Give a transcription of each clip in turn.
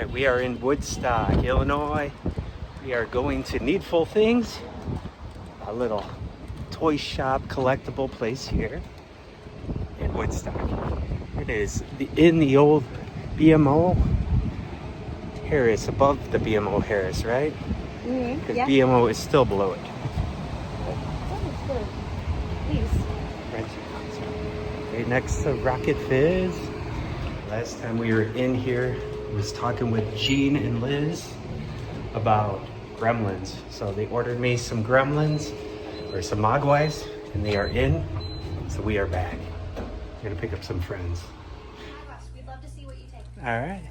right, we are in Woodstock, Illinois. We are going to Needful Things, a little toy shop collectible place here in Woodstock. It is in the old BMO Harris, above the BMO Harris, right? Because Yeah. BMO is still below it. Right next to Rocket Fizz. Last time we were in here, I was talking with Jean and Liz about gremlins. So they ordered me some gremlins, or some mogwais, and they are in. So we are back. We're gonna pick up some friends. We'd love to see what you take. All right.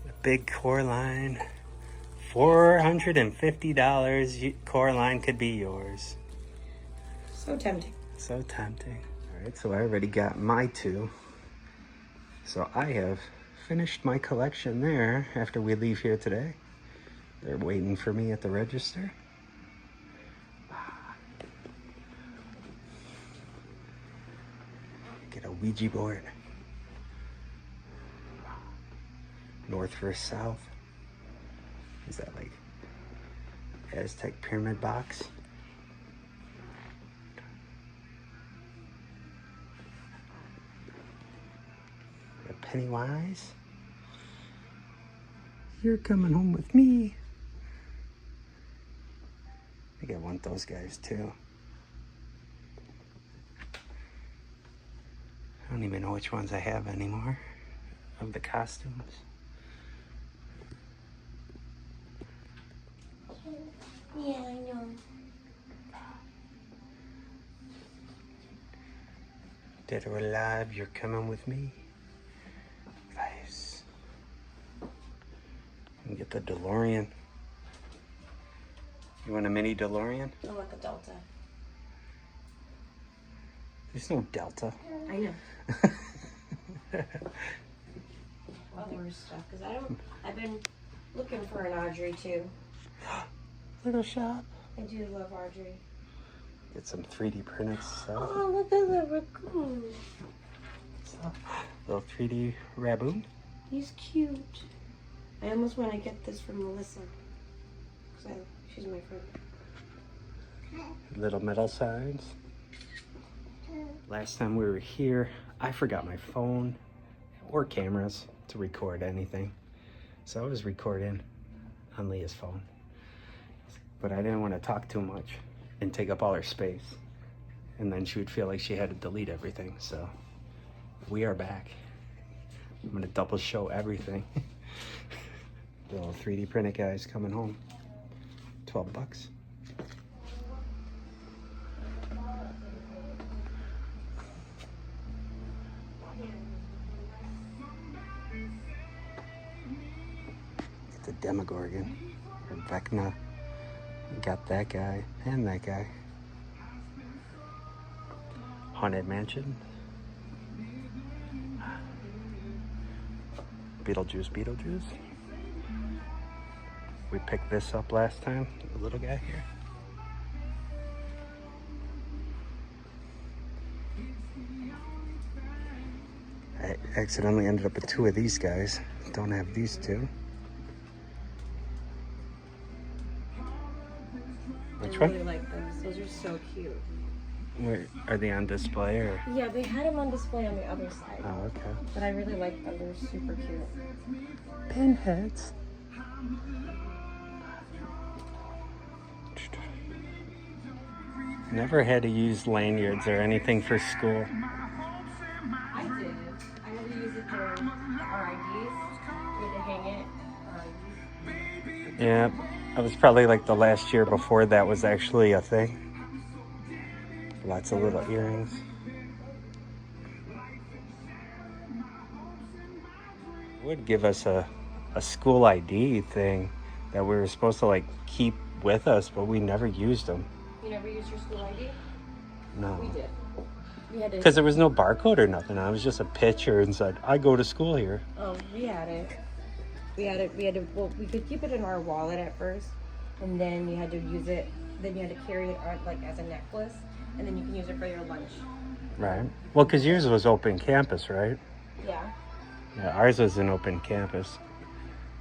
The big Coraline, $450. Coraline could be yours. So tempting. So tempting. All right, so I already got my two. So I have finished my collection there after we leave here today. They're waiting for me at the register. Get a Ouija board. North versus south. Is that like Aztec pyramid box? Pennywise, you're coming home with me. I think I want those guys too. I don't even know which ones I have anymore of the costumes. Yeah, I know. Dead or alive, you're coming with me. Nice. And get the DeLorean. You want a mini DeLorean? I want the Delta. There's no Delta. I know. Other stuff, because I've been looking for an Audrey too. Little shop. I do love Audrey. Get some 3D printed stuff. Oh, look at the raccoon. Little 3D raboon. He's cute. I almost want to get this from Melissa. Because she's my friend. Little metal signs. Last time we were here, I forgot my phone or cameras to record anything. So I was recording on Leah's phone. But I didn't want to talk too much and take up all her space. And then she would feel like she had to delete everything. So we are back. I'm gonna double show everything. The little 3D printed guys coming home. 12 bucks. Get the Demogorgon or Vecna. Got that guy and that guy. Haunted Mansion. Beetlejuice. We picked this up last time, the little guy here. I accidentally ended up with two of these guys. Don't have these two. Which I one? really like those. Those are so cute. Where, are they on display or? Yeah, they had them on display on the other side. Oh, okay. But I really like them. They're super cute. Pinheads. Never had to use lanyards or anything for school. I did. I had to use it during our IDs. We had to hang it. Yeah, I was probably like the last year before that was actually a thing. Lots of little earrings. Would give us a school ID thing that we were supposed to like keep with us, but we never used them. You never used your school ID? No. We did. We had to. Because there was no barcode or nothing. I was just a picture and said, I go to school here. Oh, we had it. We had to. Well, we could keep it in our wallet at first, and then you had to use it. Then you had to carry it on, like as a necklace, and then you can use it for your lunch. Right. Well, because yours was open campus, right? Yeah. Yeah, ours was an open campus.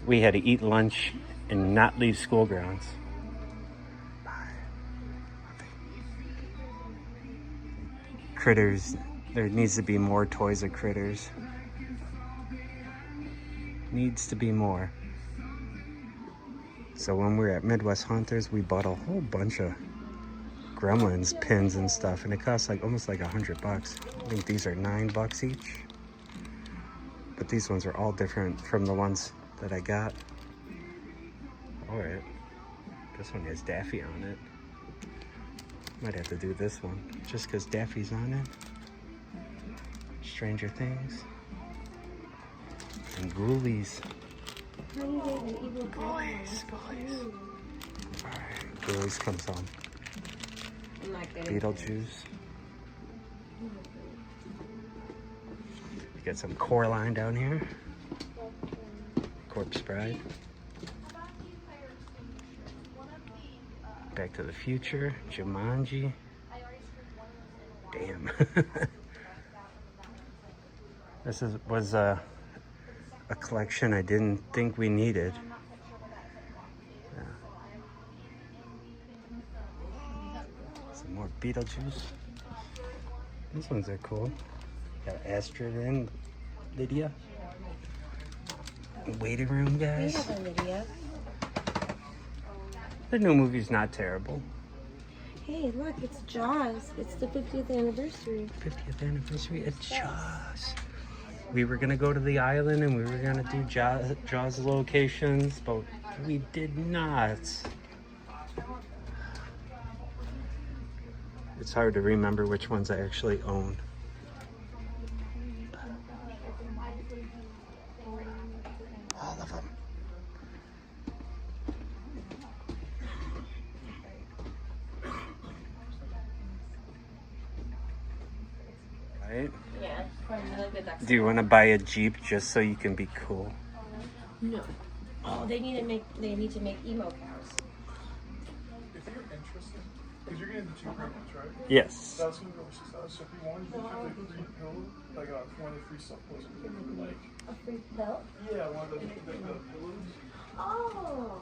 We had to eat lunch and not leave school grounds. Critters. There needs to be more toys of critters. Needs to be more. So when we were at Midwest Hunters, we bought a whole bunch of Gremlins pins and stuff, and it cost like almost like $100. I think these are $9 each. But these ones are all different from the ones that I got. All right, this one has Daffy on it. Might have to do this one just because Daffy's on it. Stranger Things. And Ghoulies. Ghoulies. Alright, Ghoulies comes on. Beetlejuice. You got some Coraline down here. Corpse Bride. Back to the Future. Jumanji. Damn. This was a collection I didn't think we needed. Yeah. Some more Beetlejuice. These ones are cool. Got Astrid and Lydia. Waiting room, guys. We have a Lydia. The new movie's not terrible. Hey, look, it's Jaws. It's the 50th anniversary. 50th anniversary of Jaws. We were gonna go to the island and we were gonna do Jaws locations, but we did not. It's hard to remember which ones I actually own. All of them. Right? Yeah. Do you want to buy a Jeep just so you can be cool? No. Oh, they need to make emo cows. If you're interested, because you're getting the 2 premiums, right? Yes. That's gonna go $6. So if you want, you can have a free pill, like one of the free supplements, like A free pill? yeah, one of the pillows. Oh.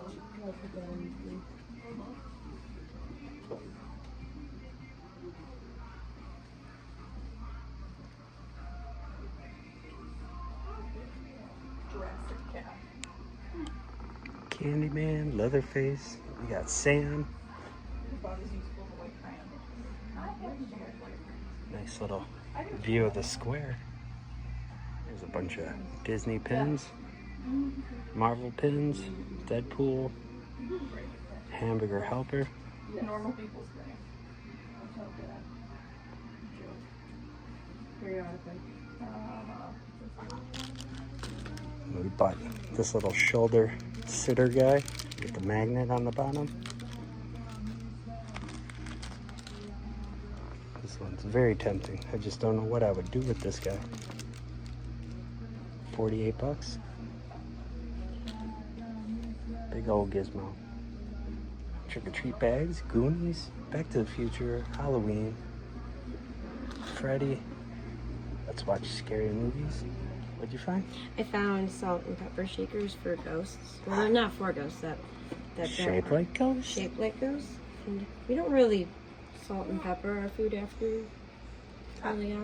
Candyman, Leatherface. We got Sam. Nice little view of the square. There's a bunch of Disney pins, Marvel pins, Deadpool, Hamburger Helper. Normal people's thing. Periodically. We bought this little shoulder sitter guy with the magnet on the bottom. This one's very tempting. I just don't know what I would do with this guy. $48. Big old gizmo. Trick-or-treat bags, Goonies, Back to the Future, Halloween, Freddy. Let's watch scary movies. What'd you find? I found salt and pepper shakers for ghosts. Well, they're not for ghosts. That Shaped like ghosts? Shaped like ghosts. And we don't really salt and pepper our food after. Really.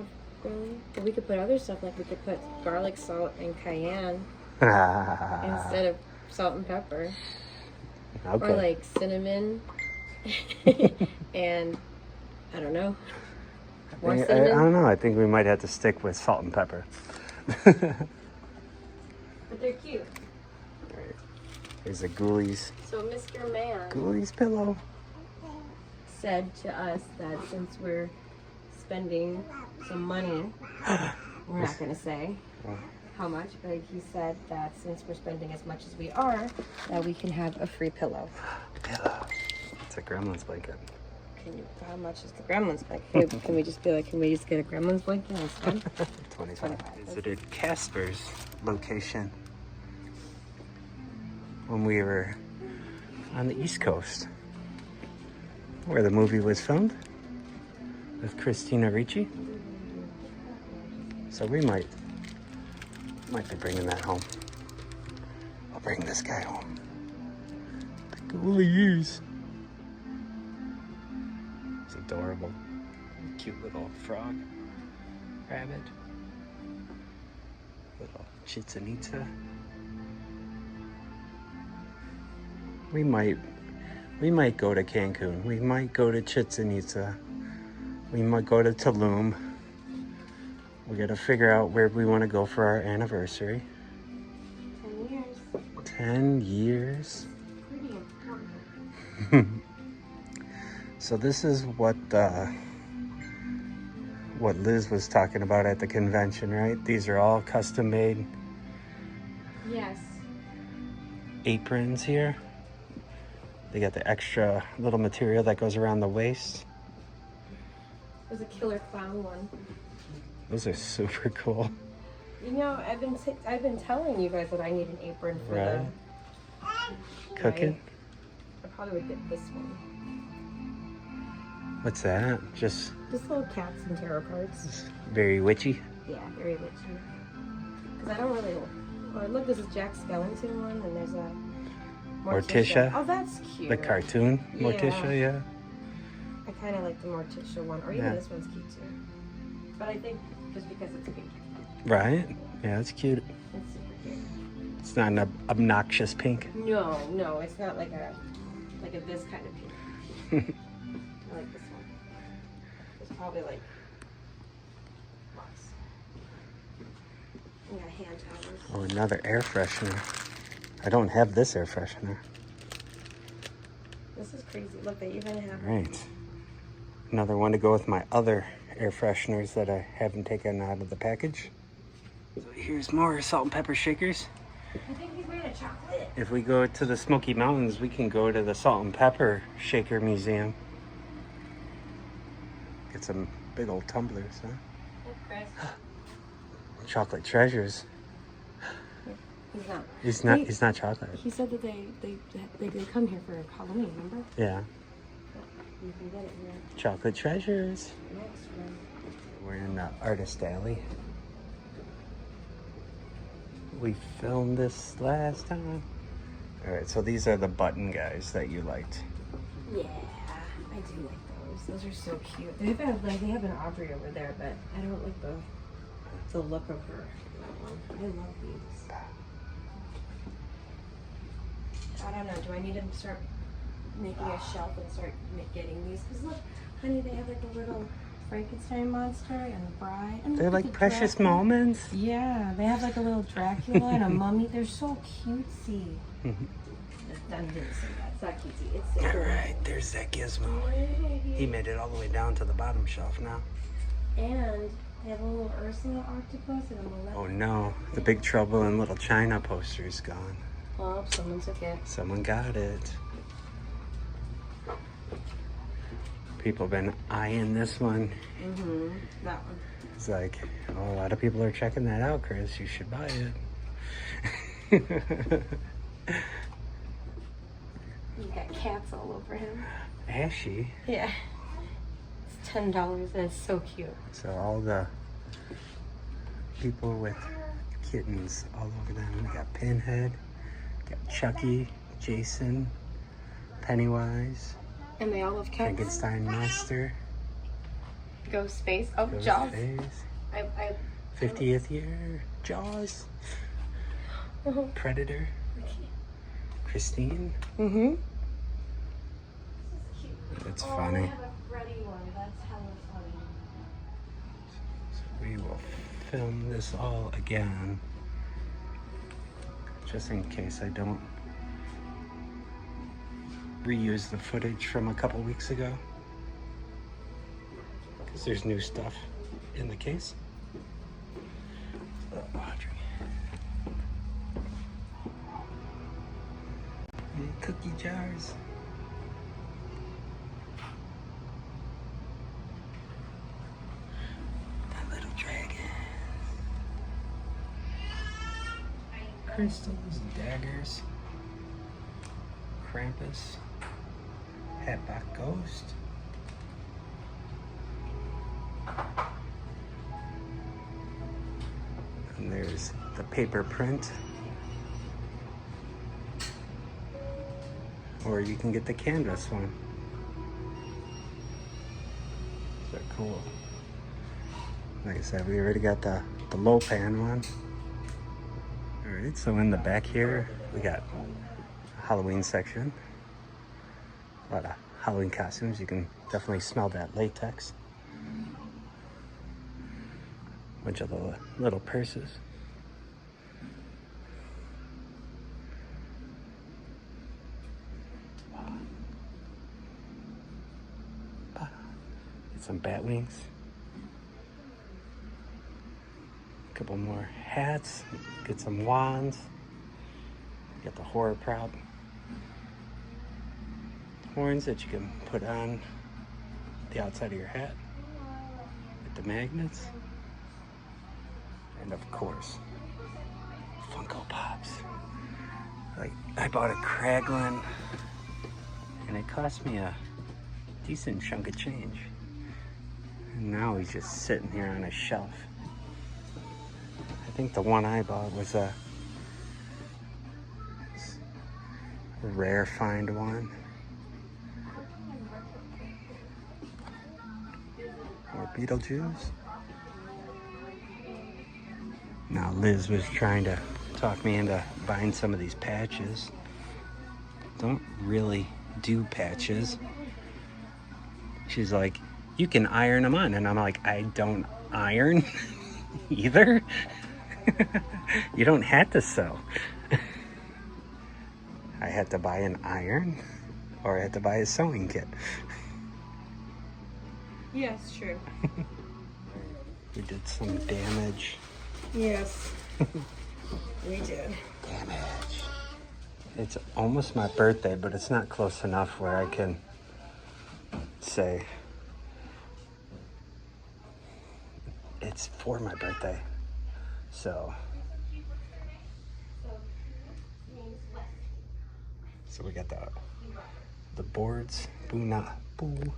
But we could put other stuff, like we could put garlic, salt, and cayenne instead of salt and pepper. Okay. Or like cinnamon and I don't know. More I cinnamon. don't know. I think we might have to stick with salt and pepper. But they're cute. Alright. Here's a Ghoulies. So Mr. Man Ghoulies pillow. said to us that since we're spending some money, we're not going to say how much, but he said that since we're spending as much as we are, that we can have a free pillow. Pillow. It's a Gremlins blanket. How much is the Gremlins blanket? Can we just be like, can we just get a Gremlins blanket instead? 25. Visited Casper's location when we were on the East Coast, where the movie was filmed with Christina Ricci. So we might Might be bringing that home. I'll bring this guy home. The ghoulies. It's adorable. Cute little frog. Rabbit. Little Chichen Itza. We might go to Cancun. We might go to Chichen Itza. We might go to Tulum. We gotta figure out where we want to go for our anniversary. 10 years. 10 years. Pretty important. So this is what Liz was talking about at the convention, right? These are all custom made Yes. aprons here. They got the extra little material that goes around the waist. There's a killer clown one. Those are super cool. You know, I've been telling you guys that I need an apron for Right. Cooking? Right. I probably would get this one. What's that? Just Little cats and tarot cards. very witchy. Yeah, very witchy. Because I don't really. Or look, this is Jack Skellington one, and there's a Morticia. Oh, that's cute. The cartoon Morticia, yeah. I kind of like the Morticia one, or even Yeah. this one's cute too. But I think just because it's pink, Right? Yeah, it's cute. it's super cute. It's not an obnoxious pink. No, it's not like a this kind of pink. I like this one. It's probably like lots. We got hand towels. Oh, another air freshener. I don't have this air freshener. This is crazy. Look, they even have. Right. Another one to go with my other air fresheners that I haven't taken out of the package. So here's more salt and pepper shakers. I think he's made of chocolate. If we go to the Smoky Mountains, we can go to the Salt and Pepper Shaker Museum. Get some big old tumblers, huh? Look, Chris. Chocolate treasures. He's not. He's not chocolate. He said that they come here for Halloween, remember? Yeah. You can get it here. Chocolate treasures. Next one. We're in the Artist Alley. We filmed this last time. All right, so these are the button guys that you liked. Yeah, I do like those. Those are so cute. They have an Audrey over there, but I don't like the look of her. I love these. I don't know. Do I need to start making a shelf and start getting these? Because look, honey, they have like a little Frankenstein monster and a bride. And They're look at like the precious Dracula. moments. Yeah, they have like a little Dracula and a mummy. They're so cutesy. Mhm. I didn't say that. It's not cutesy. It's All adorable. right, there's that gizmo. He made it all the way down to the bottom shelf now. And they have a little Ursula octopus and a maleficent. Oh no, the Big Trouble in Little China poster is gone. Oh, someone took it. Someone got it. People have been eyeing this one. Mm-hmm. That one. It's like, oh, a lot of people are checking that out, Chris. You should buy it. He's got cats all over him. Ashy. Yeah. It's $10 and it's so cute. So all the people with kittens all over them. We got Pinhead, got Chucky, Jason, Pennywise, And they all have cats. Frankenstein Monster, Ghostface. Oh, Jaws. Ghostface, I 50th year, Jaws, Predator, Christine. Mm-hmm. That's I funny. have a Freddy one. That's hella funny. So we will film this all again, just in case I don't reuse the footage from a couple weeks ago, because there's new stuff in the case. Oh, Audrey. And cookie jars. That little dragon. Crystals, daggers, Krampus, Hatbox Ghost, And there's the paper print. Or you can get the canvas one. They're cool. Like I said, we already got the low pan one. Alright, so in the back here, we got a Halloween section. A lot of Halloween costumes. You can definitely smell that latex. Bunch of little purses. Get some bat wings. A couple more hats. Get some wands. Got the horror prop. Horns that you can put on the outside of your hat. With the magnets. And of course, Funko Pops. Like, I bought a Kraglin and it cost me a decent chunk of change. And now he's just sitting here on a shelf. I think the one I bought was a rare find one. Or Beetlejuice. Now Liz was trying to talk me into buying some of these patches. Don't really do patches. She's like, you can iron them on. And I'm like, I don't iron either. You don't have to sew. I had to buy an iron or I had to buy a sewing kit. Yes, true. We did some damage. Yes, we did. Damage. It's almost my birthday, but it's not close enough where I can say it's for my birthday. So we got the boards, Boonopoly.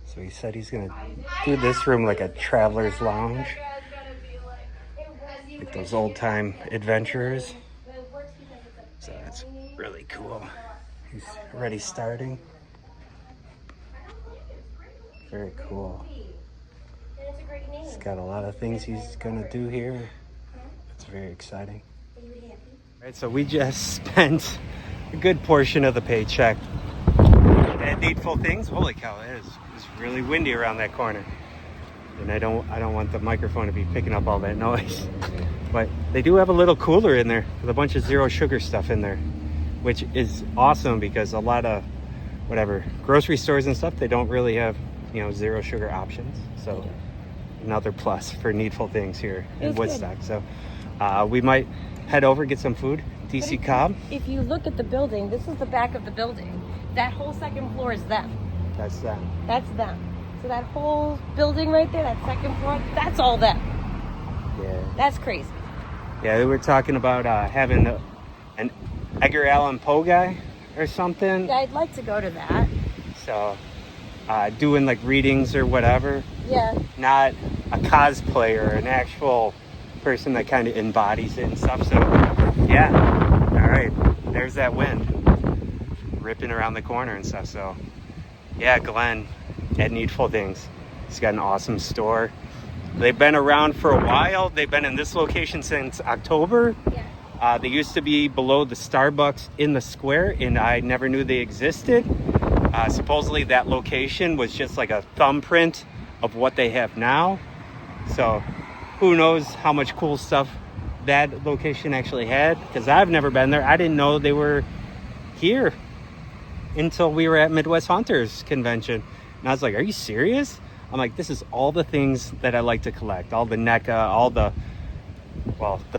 So he said he's gonna do this room like a traveler's lounge. Like those old time adventurers. So that's really cool. He's already starting. Very cool. He's got a lot of things he's gonna do here. It's very exciting. Alright, so we just spent a good portion of the paycheck at Needful Things. Holy cow, it's really windy around that corner. And I don't want the microphone to be picking up all that noise. But they do have a little cooler in there with a bunch of zero sugar stuff in there, which is awesome because a lot of grocery stores and stuff, they don't really have, zero sugar options. So another plus for Needful Things here in Woodstock. Good. So we might head over, get some food. DC Cobb. If you look at the building, this is the back of the building. That whole second floor is them. That's them. That's them. So that whole building right there, that second floor, that's all them. Yeah. That's crazy. Yeah, we were talking about having an Edgar Allan Poe guy or something. Yeah, I'd like to go to that. So, doing like readings or whatever. Yeah. Not a cosplayer, an actual person that kind of embodies it and stuff. So, yeah. All right. There's that wind ripping around the corner and stuff. So, yeah, Glenn at Needful Things. He's got an awesome store. They've been around for a while. They've been in this location since October. Yeah. They used to be below the Starbucks in the square, and I never knew they existed. Supposedly that location was just like a thumbprint of what they have now. So who knows how much cool stuff that location actually had, because I've never been there. I didn't know they were here until we were at Midwest Hunters Convention. And I was like, are you serious? I'm like, this is all the things that I like to collect. All the NECA, all the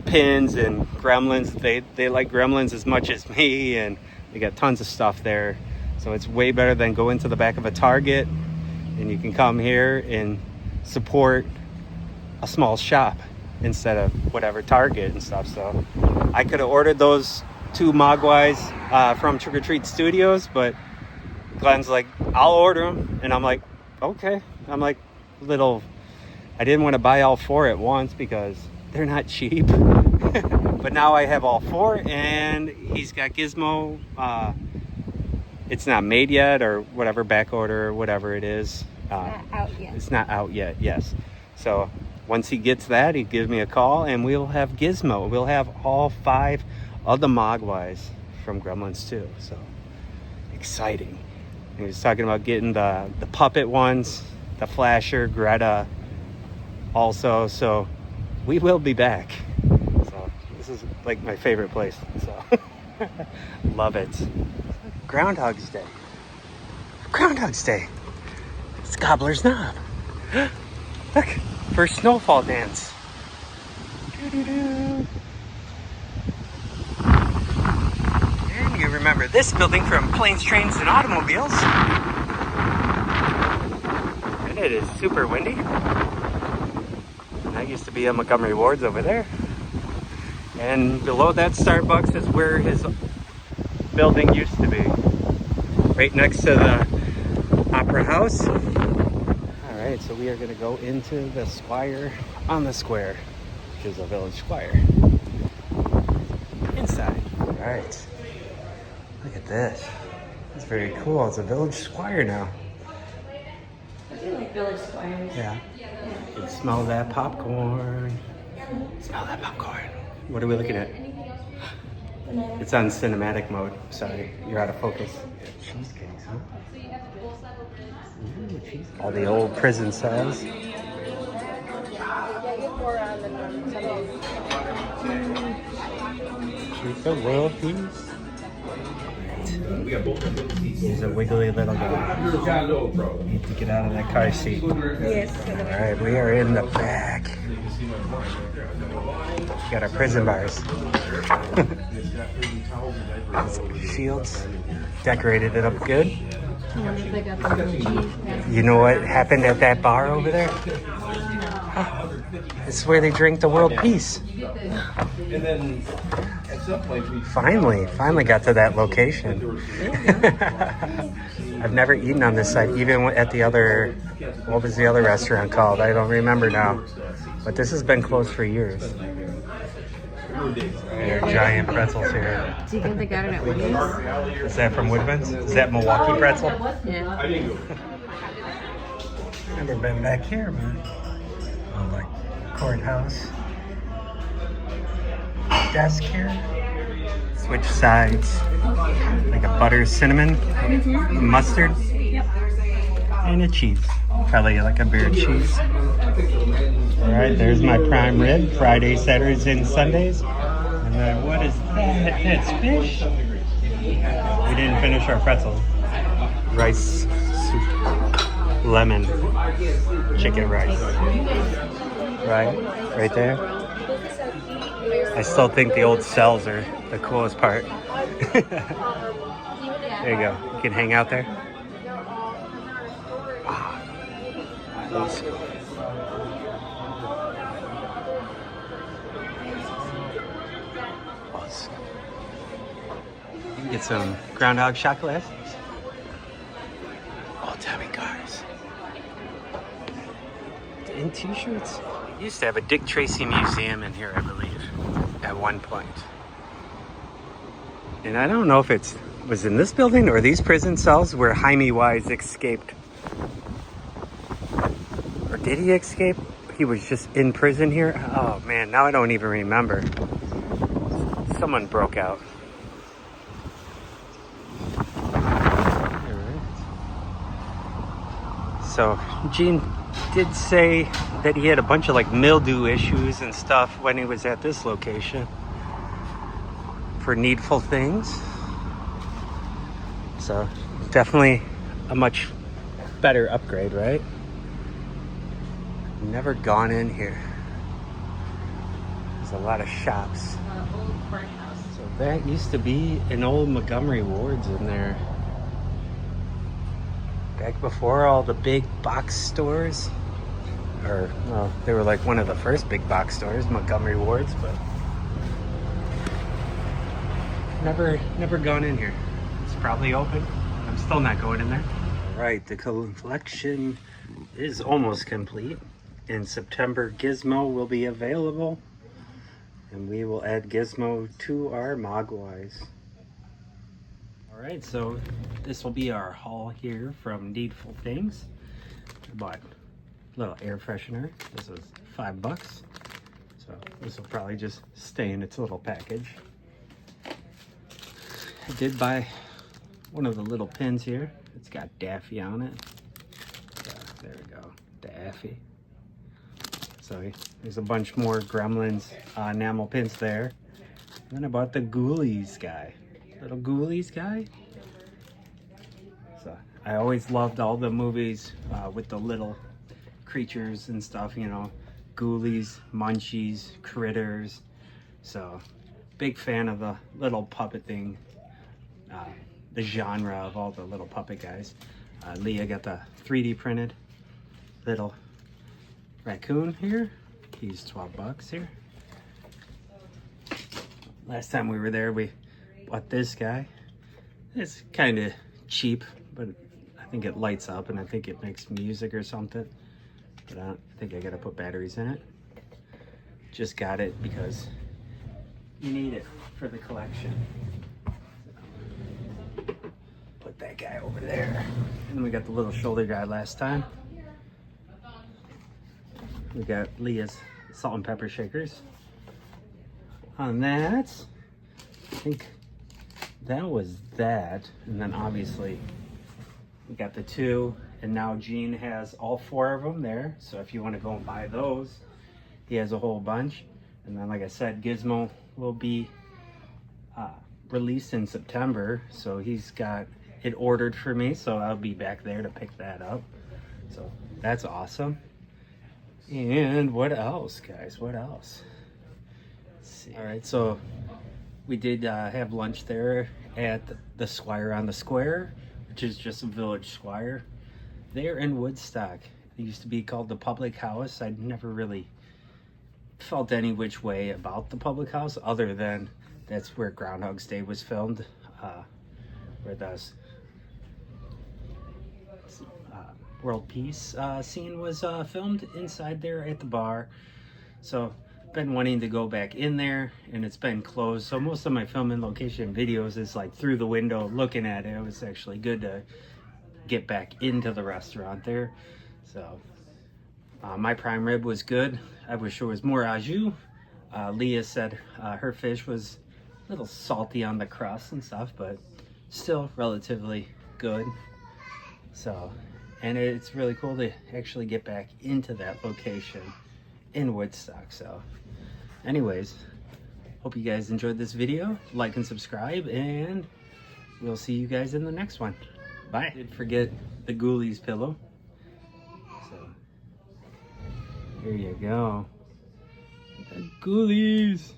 pins and gremlins. They like gremlins as much as me, and they got tons of stuff there. So it's way better than going to the back of a Target, and you can come here and support a small shop instead of whatever Target and stuff. So I could have ordered those 2 Mogwais from Trick or Treat Studios, but Glenn's like, I'll order them. And I'm like, okay. I'm like, little I didn't want to buy all 4 at once because they're not cheap. But now I have all 4, and he's got Gizmo. It's not made yet, or whatever, back order, or whatever it is. Not out yet. It's not out yet, yes. So once he gets that, he gives me a call, and we'll have Gizmo. We'll have all 5 of the Mogwais from Gremlins 2. So exciting. He was talking about getting the puppet ones, the Flasher, Greta also. So we will be back. So this is like my favorite place. So love it. Groundhog's Day. Groundhog's Day. It's Gobbler's Knob. Look, first snowfall dance. Doo-doo-doo. And you remember this building from Planes, Trains, and Automobiles. And it is super windy. And that used to be a Montgomery Ward's over there. And below that Starbucks is where his building used to be. Right next to the Opera House. Alright, so we are going to go into the Squire on the square, which is a village squire. Inside. Alright. Look at this. It's very cool. It's a village squire now. I do like village squires. Yeah. You can smell that popcorn. Smell that popcorn. What are we looking at? It's on cinematic mode. Sorry, you're out of focus. Cheesecakes, huh? Ooh, cheese. All the old prison cells. Keep the world peace. He's a wiggly little guy. Need to get out of that car seat. Yes. All right, we are in the back. Got our prison bars. Shields. Decorated it up good. You know what happened at that bar over there? This is where they drink the world peace. And then at some point we Finally got to that location. I've never eaten on this site, even at the other, what was the other restaurant called? I don't remember now. But this has been closed for years. There are giant pretzels here. Do you think they got it at Woodman's? Is that from Woodman's? Is that Milwaukee pretzel? Yeah. Never been back here, man. Oh, like courthouse. Desk here. Switch sides. Like a butter cinnamon, mustard, and a cheese. Probably like a beer cheese. Alright, there's my prime rib. Fridays, Saturdays, and Sundays. And then what is that? That's fish? We didn't finish our pretzel. Rice soup. Lemon. Chicken rice. Right there. I still think the old cells are the coolest part. There you go. You can hang out there. You can get some groundhog shot glasses. Old-timey cars. And t-shirts. Used to have a Dick Tracy museum in here, I believe, at one point. And I don't know if it was in this building or these prison cells where Jaime Wise escaped. Or did he escape? He was just in prison here? Oh man, now I don't even remember. Someone broke out. Alright. So, Gene did say that he had a bunch of like mildew issues and stuff when he was at this location for Needful Things. So definitely a much better upgrade, right? Never gone in here. There's a lot of shops. Old courthouse. So that used to be an old Montgomery Ward's in there. Back before all the big box stores. Or, well, they were like one of the first big box stores, Montgomery Ward's, but never gone in here. It's probably open. I'm still not going in there. All right, the collection is almost complete. in September, Gizmo will be available, and we will add Gizmo to our Mogwais. All right, so this will be our haul here from Needful Things. I bought a little air freshener. This was $5, so this will probably just stay in its little package. I did buy one of the little pins here. It's got Daffy on it. There we go, Daffy. So there's a bunch more Gremlins enamel pins there. And then I bought the Ghoulies guy. Little Ghoulies guy. So I always loved all the movies with the little creatures and stuff, you know, Ghoulies, Munchies, Critters. So big fan of the little puppet thing, the genre of all the little puppet guys. Leah got the 3D printed little raccoon here. He's $12 here. Last time we were there, we bought this guy. It's kind of cheap, but I think it lights up and I think it makes music or something. But I think I gotta put batteries in it. Just got it because you need it for the collection. So, put that guy over there. And then we got the little shoulder guy last time. We got Leah's salt and pepper shakers. On that, I think that was that. And then obviously we got the two, and now Gene has all 4 of them there. So if you want to go and buy those, he has a whole bunch. And then like I said, Gizmo will be released in September. So he's got it ordered for me. So I'll be back there to pick that up. So that's awesome. And what else, guys? What else? Let's see. All right, so we did have lunch there at the Squire on the Square, which is just a village Squire. There in Woodstock. It used to be called the Public House. I'd never really felt any which way about the Public House, other than that's where Groundhog's Day was filmed, where those World Peace scene was filmed inside there at the bar. So been wanting to go back in there, and it's been closed. So most of my filming location videos is like through the window looking at it. It was actually good to get back into the restaurant there. So my prime rib was good. I wish there was more au jus. Leah said her fish was a little salty on the crust and stuff, but still relatively good. So, and it's really cool to actually get back into that location in Woodstock. So anyways, hope you guys enjoyed this video. Like and subscribe, and we'll see you guys in the next one. Bye. Did forget the Ghoulies pillow. So here you go. The Ghoulies.